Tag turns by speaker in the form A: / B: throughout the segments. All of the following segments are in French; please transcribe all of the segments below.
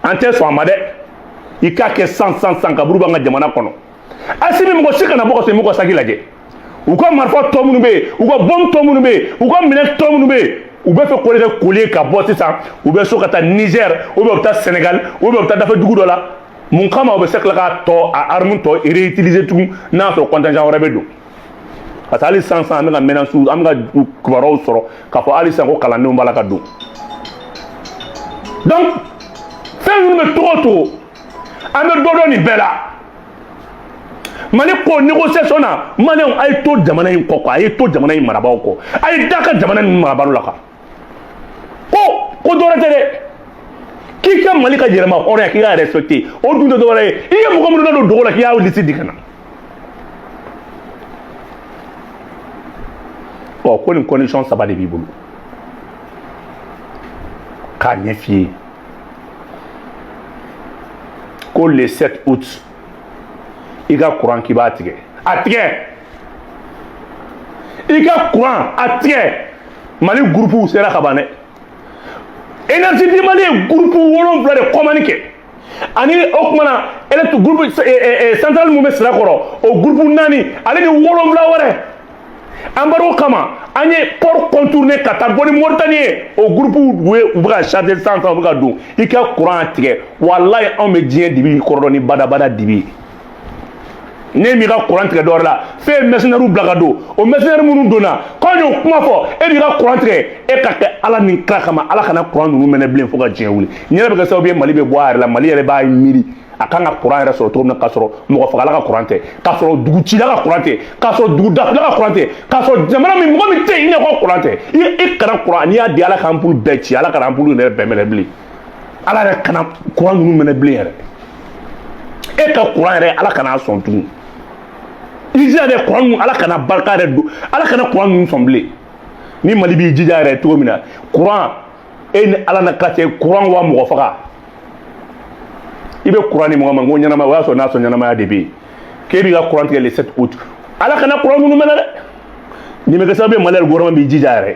A: an tɛ sɔn a ma dɛ i k'a kɛ san ka buru b'an ka jamana kɔnɔ Assimi mɔgɔ si kana bɔ ka sɔn i m'u ka saki lajɛ u ka marifa tɔ minnu bɛ yen u ka bɔmu tɔ minnu bɛ yen u ka minɛn tɔ minnu bɛ yen u bɛ fɛ k'o de kɛ koli ka bɔ sisan u bɛ so ka taa Niger ou bien u bɛ taa Sénégal ou bien u bɛ taa dafɛ dugu dɔ la mun kama u bɛ se tila k'a tɔ a arme tɔ réutiliser tugun n'a sɔrɔ contingent wɛrɛ bɛ don parce que hali sisan an bɛ ka menace an bɛ ka kibaruyaw sɔrɔ k'a fɔ hali sisan ko kalandenw b'a la ka don donc fɛn minnu bɛ togo o togo an bɛ dɔ dɔn nin bɛɛ la Mali ko négociation na Maliens a ye to jamana in kɔ a ye to jamana in marabaaw kɔ a ye da ka jamana in marabaaw la ko dɔwɛrɛ tɛ dɛ k'i ka Mali ka yɛrɛma hɔrɔnya k'i ka respecter o dun tɛ dɔwɛrɛ ye i ye mɔgɔ minnu na don dogo la k'i y'a liste di ka na ko nin condition saba de b'i bolo k'a ɲɛ f'i ye ko le 7 août i ka courant k'i b'a tigɛ a tigɛ i ka courant a tigɛ Mali groupe sera ka ban dɛ énergie di Mali ye groupe 7 de commande kɛ ani o kuma na groupe central mun bɛ sira kɔrɔ o groupe 4 ale ni 7 wɛrɛ an baro kama an ye port contourné ka taa bɔ ni Mauritanie ye o groupe u bɛ ka charger san u bɛ ka don i ka courant a tigɛ walayi anw bɛ diɲɛ dibi kɔrɔ ni badabada dibi ne mi ka courant tigɛ dɔwɛrɛ la fɛn mercenaires bila ka don o mercenaires minnu donna k'an y'o kuma fɔ e b'i ka courant tigɛ e ka kɛ ala ni kira kama ala kana courant ninnu mɛnɛ bilen fo ka diɲɛ wuli nin yɛrɛ bɛ kɛ sababu ye Mali bɛ bɔ a yɛrɛ la Mali yɛrɛ b'a miiri a kan ka courant yɛrɛ sɔrɔ cogo min na k'a sɔrɔ mɔgɔ fagala ka courant tɛ k'a sɔrɔ dugutila ka courant tɛ k'a sɔrɔ dugudafila ka courant tɛ k'a sɔrɔ jamana min mɔgɔ min tɛ yen i ɲɛ ko courant tɛ i kana courant n'i y'a di ala ka ampoule bɛɛ ci ala kana ampoule yɛrɛ bɛɛ mɛnɛ bilen ala yɛrɛ kana courant ninnu mɛnɛ bilen yɛrɛ e ka courant yɛrɛ ala kana sɔn tugun Ija de courant ala kana barika yɛrɛ don ala kana courant ninnu sɔn bilen ni Mali b'i jija yɛrɛ cogo min na courant e ni ala na ka cɛ courant wa mɔgɔ faga i bɛ courant ni mɔgɔ ma ko ɲɛnama o y'a sɔrɔ n'a sɔrɔ ɲɛnamaya de bɛ yen k'e b'i ka courant tigɛ le 7 août ala kana courant ninnu mɛnɛ dɛ nin bɛ kɛ sababu ye Mali gouvernement b'i jija yɛrɛ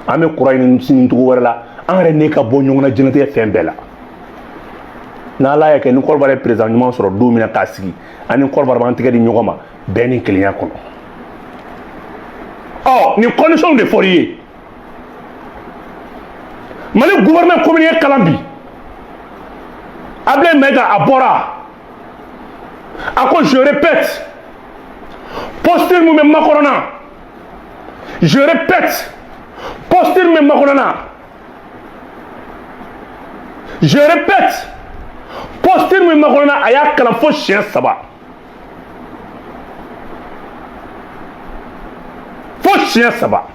A: an bɛ courant ɲini sini cogo wɛrɛ la an yɛrɛ ne ka bɔ ɲɔgɔn na diɲɛlatigɛ fɛn bɛɛ la n'ala y'a kɛ ni Kɔrɔbɔrɔ ye président ɲuman sɔrɔ don min na k'a sigi ani Kɔrɔbɔrɔ b'an tɛgɛ di ɲɔgɔn ma bɛɛ ni kelenya kɔnɔ nin condition de fɔr'i ye Mali gouvernement commune ye kalan bi Ablaye Maïga a bɔra a ko je répète posture min bɛ makɔnɔ na je répète posture min bɛ makɔnɔ na je répète posture min makɔnɔ na a y'a kalan fo siɲɛ 3 fo siɲɛ 3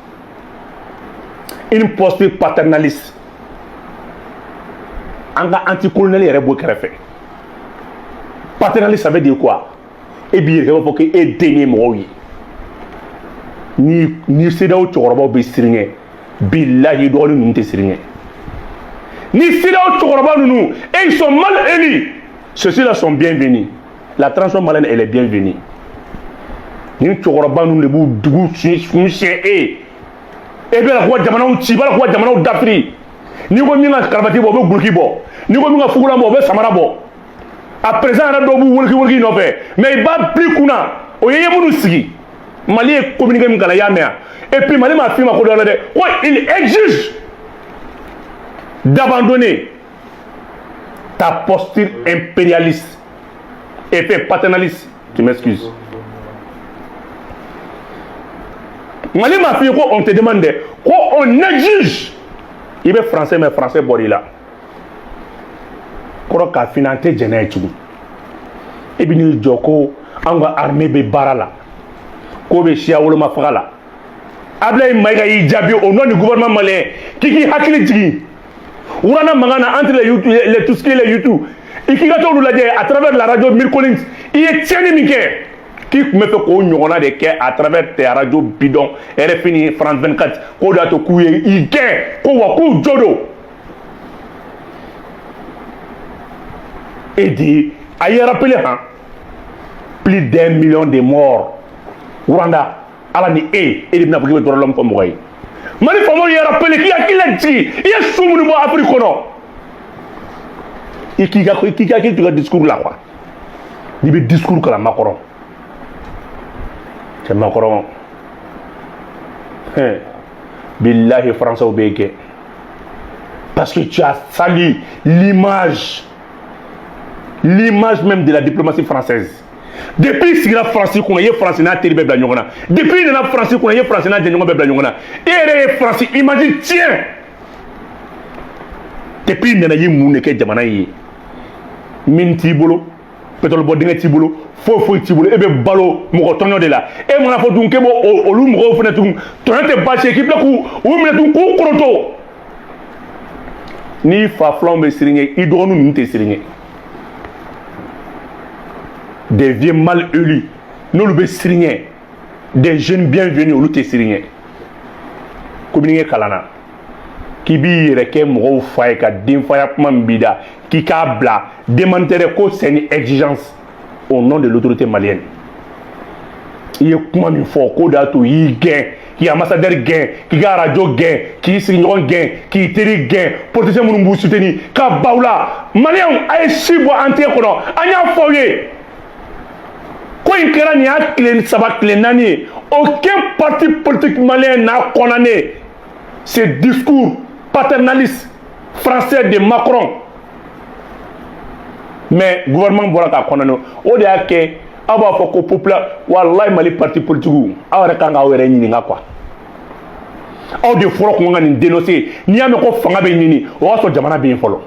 A: une posture paternaliste an ka anticolonial yɛrɛ b'o kɛrɛfɛ paternaliste ça veut dire quoi e b'i yɛrɛ kɛ b'a fɔ ko e den ye mɔgɔw ye ni CEDEAO cɛkɔrɔbaw bɛ siriɲɛ bilahi dɔgɔnin ninnu tɛ siriɲɛ ni CEDEAO cɛkɔrɔba ninnu et ils sont mal élus ceux-là sont bienvenus la transition malienne elle est bienvenue ni cɛkɔrɔba ninnu de b'u dugu siɲɛ e bɛ la ko jamanaw ci b'a la ko jamanaw dafiri ni ko min ka karabati bɔ o bɛ guloki bɔ ni ko min ka fugulan bɔ o bɛ samara bɔ a président yɛrɛ dɔw b'u woliki nɔfɛ mais i b'a pli kunna o ye minnu sigi Mali ye communiqué min kalan i y'a mɛn et puis Mali m'a f'i ma ko dɔ la dɛ ko il exige d'abandonner ta posture impérialiste et fait paternaliste tu m'excuses Mali m'a f'i ko on te demande ko on exige i bɛ français mais français bɔr'i la kɔrɔ k'a fini an tɛ jɛnɛ ye tugun i bɛ n'i jɔ ko an ka armée bɛ baara la k'o bɛ siya woloma faga la Ablaye Maïga y'i jaabi au nom du gouvernement malien k'i hakili jigin wurana mankan na entre les tout ce qui est les YouTube i k'i ka t'olu lajɛ à travers la radio Mille Collins i ye tiɲɛni min kɛ k'i tun bɛ fɛ k'o ɲɔgɔnna de kɛ à travers tes radio bidon RFI ni France 24 k'o de y'a to k'u ye i gɛn ko wa k'u jo don et dit a ye rappelé plus d'1 million de morts Rwanda ala ni de bɛna fɔ k'i bɛ dɔrɔn fɔ mɔgɔ ye Mali faamaw ye rappelé k'i hakili jigin i ye su minnu bɔ Afrique kɔnɔ qui a discours là quoi. Il y a discours que la Macron. C'est Macron. Billahi français au bégué. Parce que tu as sali l'image même de la diplomatie française. Depuis que la France qu'on a français n'a terrible blagnona. Depuis la France qu'on a français n'a terrible blagnona. Et les français imagine tiens. Depuis nana yi mun ke jamana yi. Min tibolo pétrole bodinga tibolo fo tibolo e be balo mo tonyo de la. E mo na fo dun ke bo olu mo fo na tun tonte bâche équipe la ku o mi na tun ko kroto. Ni fa flambe sirigne idonu ni te sirigne. Des vieux mal élus, nous le sirigne. Des jeunes bienvenus, nous te sirigne. Communiquer kalana. Qui bi reke mo faye ka din faya mambida qui kabla démanteler ko c'est une exigence au nom de l'autorité malienne. Il y a comment il faut ko datu yi gain, qui ambassadeur gain, qui ga radio gain, qui signon gain, qui teri gain, politicien mun bu soutenir ka baula malien ay sibo ante ko no anya foye. Quand il y a aucun parti politique malien n'a condamné ce discours paternaliste français de Macron. Mais le gouvernement a condamné. On dit que aba foko populaire wallahi mali parti politique awre kanga were nyini ngakwa. Aw de foro ko ngani dénoncer ni ame ko fanga be nyini o so jamana be folo.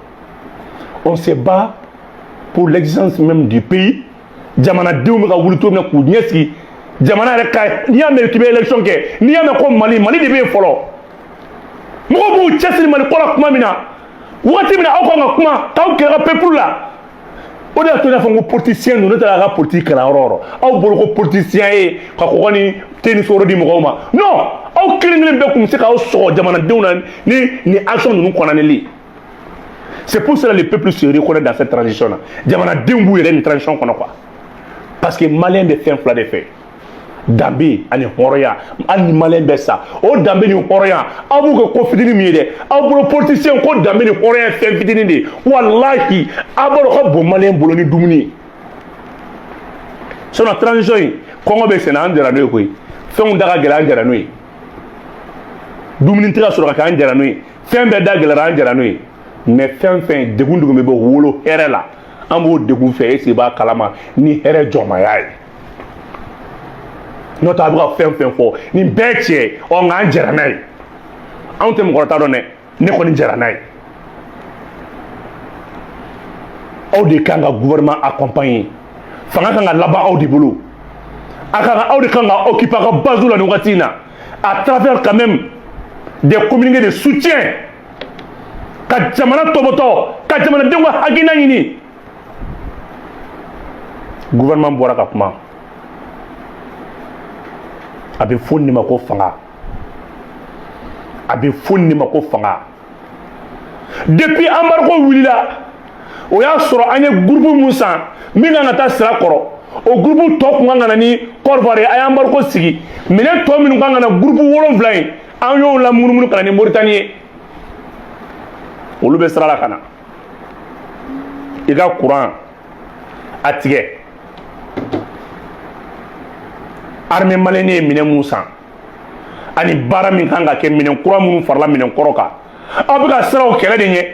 A: On se bat pour l'existence même du pays. Jamana denw bɛ ka wuli cogo min na k'u ɲɛ sigi jamana yɛrɛ ka n'i y'a mɛn k'i bɛ élection kɛ n'i y'a mɛn ko Mali de bɛ yen fɔlɔ mɔgɔw b'u cɛsiri Mali ko la kuma min na waati min na aw kan ka kuma k'aw kɛlɛ ka peuple la o de y'a to n y'a fɔ n ko politicien ninnu ne taara a ka politique kalan yɔrɔ yɔrɔ aw bolo ko politicien ye ka kɔgɔ ni tennis wɛrɛ di mɔgɔw ma non aw kelen kelen bɛɛ tun bɛ se k'aw sɔgɔ jamanadenw na ni action ninnu kɔnɔnali. C'est pour cela que le peuple se reconnaît dans cette transition là jamana denw b'u yɛrɛ ni transition kɔnɔ quoi. Parce que malien de fait fila de fait danbe ani hɔrɔnya ani malien bɛ sa o danbe ni hɔrɔnya aw b'u kɛ ko fitini min ye dɛ aw bolo politicien ko danbe ni hɔrɔnya fɛn fitini de ye walahi aw b'a dɔn ka bon malien bolo ni dumuni ye sinon transition in kɔngɔ bɛ senna an jɛra n'o ye koyi fɛnw da ka gɛlɛn an jɛra n'o ye dumuni tɛ ka sɔrɔ ka kɛ an jɛra n'o ye fɛn bɛɛ da gɛlɛra an jɛra n'o ye mais fɛn fɛn degun bɛ bɔ wolo hɛrɛ la. An b'o degun fɛ e b'a kalama ni hɛrɛ jɔnmaya ye n'o tɛ a bɛ ka fɛn fɛn fɔ nin bɛɛ tiɲɛ ɔ nka an jɛra n'a ye anw tɛ mɔgɔ t'a dɔn dɛ ne kɔni jɛra n'a ye aw de kan ka gouvernement accompagner fanga kan ka laban aw de bolo aw de kan ka occuper a ka base la nin wagati in na à travers quand même des communiqués de soutien ka jamana tɔbɔtɔ ka jamanadenw ka hakilina ɲini. Gouvernement bɔra ka kuma a bɛ fɔ nin ma ko fanga a bɛ fɔ nin ma ko fanga depuis embargo wulila o y'a sɔrɔ an ye groupe mun san min kan ka taa sira kɔrɔ o groupe tɔ kun kan ka na ni Côte d'Ivoire ye a ye embargo sigi minɛn tɔ minnu kan ka na groupe 7 in an y'o la munumunu ka na ni Mauritanie ye olu bɛ sira la ka na i ka courant a tigɛ. Armée malienne ye minɛn mun san ani baara min kan ka kɛ minɛn kura minnu farala minɛn kɔrɔ kan aw bɛ ka siran o kɛlɛ de ɲɛ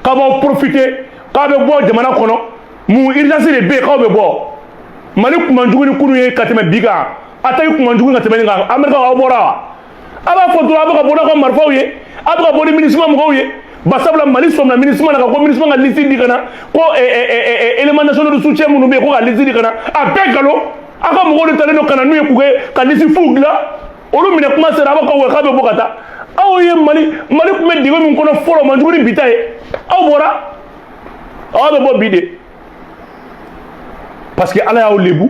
A: k'a b'aw profiter k'a bɛ bɔ jamana kɔnɔ mun urgence de bɛ yen k'aw bɛ bɔ Mali kunmanjugu ni kunun ye ka tɛmɛ bi kan a ta ye kunmanjugu ka tɛmɛ nin kan Amérique aw bɔra wa a b'a fɔ dɔrɔn a bɛ ka bɔ n'aw ka marifaw ye a bɛ ka bɔ ni MINUSMA mɔgɔw ye basabula Mali sɔmina MINUSMA na ka ko MINUSMA ka liste di ka na ko éléments nationaux de soutien minnu bɛ yen ko ka liste di ka na a bɛɛ nkalon. A ka mɔgɔw de talen don ka na n'u ye k'u kɛ ka liste fow dilan olu minɛ kuma sera a b'a ka wɛ k'a bɛ bɔ ka taa aw ye Mali tun bɛ degun min kɔnɔ fɔlɔ manjugu ni bi ta ye aw bɔra aw bɛ bɔ bi de parce que Ala y'aw lebu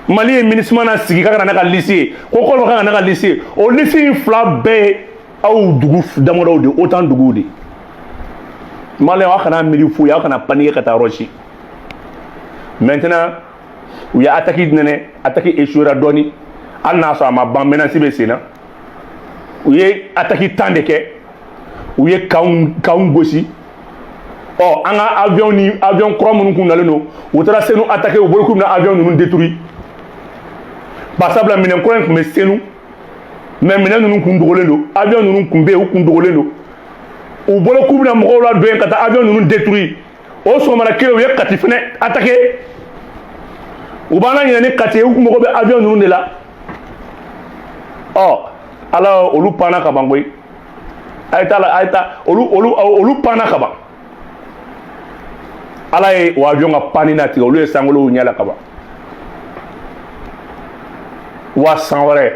A: Mali ye MINUSMA na sigi k'a ka na n'a ka liste ye ko Côte ka na n'a ka liste ye o liste in fila bɛɛ ye aw dugu damadɔw de autant duguw de Malien aw kana miiri foyi aw kana paniquer ka taa yɔrɔ si maintenant u ye attaque échouera dɔɔni hali n'a sɔrɔ a ma ban menace bɛ sen na u ye attaque 10 de kɛ u ye kanw gosi Oh, un avion croix mon kun naleno ou tra senu attaquer au bolo na avion nous détruit passable la minen croix mais senu mais minen nous kun dogolendo avion nous kun be ou kun dogolendo au bolo ku na mo la do kata avion nous détruit o so mara kilo ye kati fene attaquer ou bana ni kati ou mo be avion nous de là oh alors olu pana ka bangoy ayta olu pana ka ba ala ye o avion ka pani na tigɛ olu ye sangolo ɲɛla ka ban wa san wɛrɛ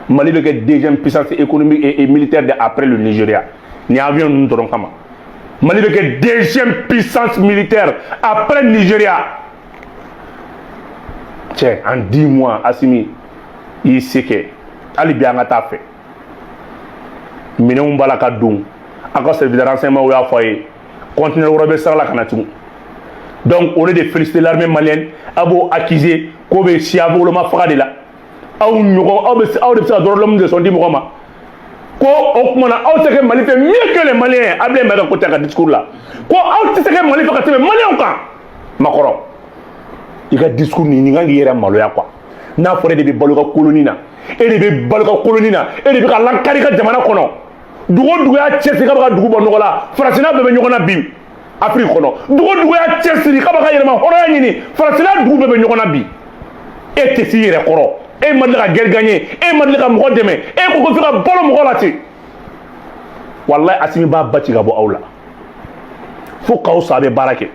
A: Mali bɛ kɛ deuxième puissance économique et militaire de après le Nigeria ni avion ninnu dɔrɔn kama Mali bɛ kɛ deuxième puissance militaire après Nigeria cɛ en 10 mois Assimi i y'i se kɛ hali bi an ka taa fɛ minɛnw b'a la ka don a ka service de renseignement o y'a fɔ a ye conteneur wɛrɛ bɛ sira la ka na tugun donc au lieu de féliciter l'armée malienne a b'o accuser k'o bɛ siya woloma faga de la aw ɲɔgɔn aw de bɛ se ka dɔrɔn l'homme de son di mɔgɔ ma ko o tuma na aw tɛ kɛ Mali fɛ mieux que les Maliens a bilen bɛ ka côté ka discours la ko aw tɛ se kɛ Mali fɛ ka tɛmɛ Maliens kan Makɔrɔ i ka discours nin kan k'i yɛrɛ maloya quoi n'a fɔra e de bɛ balo ka colonie na e de bɛ balo ka colonie na e de bɛ ka lankari ka jamana kɔnɔ dugu o dugu y'a cɛsiri k'a bɛ ka dugu bɔ nɔgɔ la farafina bɛɛ bɛ ɲɔgɔn na bi Afrique kɔnɔ dugu o dugu y'a cɛsiri k'a bɛ ka yɛlɛma hɔrɔnya ɲini farafina dugu bɛɛ bɛ ɲɔgɔn na bi e tɛ s'i yɛrɛ kɔrɔ e ma deli ka guerre gagner e ma deli ka mɔgɔ dɛmɛ e ko ko f'i ka balo mɔgɔ la ten walayi Assimi b'a ba ci ka bɔ aw la fo k'aw sa a bɛ baara kɛ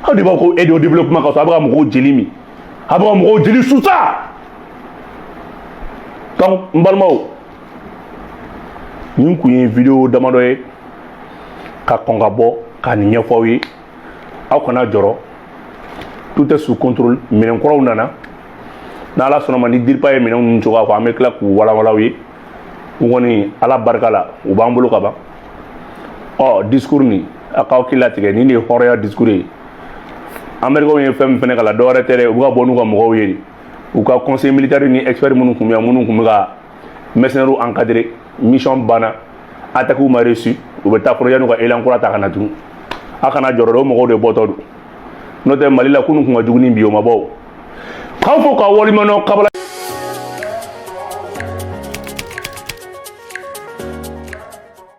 A: aw de b'a ko aide au développement ka sɔrɔ a bɛ ka mɔgɔw jeli min a bɛ ka mɔgɔw jeli susa donc n balimaw nin kun ye vidéo damadɔ ye ka kɔn ka bɔ ka nin ɲɛfɔ aw ye aw kana jɔrɔ tout est sous contrôle minɛn kuraw nana n'ala sɔnna ma ni diripa ye minɛn ninnu cogoya fɔ an bɛ tila k'u walawala aw ye u kɔni ala barika la u b'an bolo ka ban ɔ discours nin a k'aw hakili latigɛ nin de ye hɔrɔnya discours ye américains ye fɛn min fɛnɛ kala dɔwɛrɛ tɛ dɛ u bɛ ka bɔ n'u ka mɔgɔw ye u ka conseil militaire ni expert minnu kun bɛ yan minnu kun bɛ ka mercenaires encadrer mission banna attaque ma reçu u bɛ taa fɔlɔ yan'u ka élan kura ta ka na tugun a kana jɔrɔ dɛ o mɔgɔw de bɔtɔ don n'o tɛ Mali la kunun kun ka jugu ni bi o ma bɔ k'aw fɔ k'aw waleɲuman dɔn kabala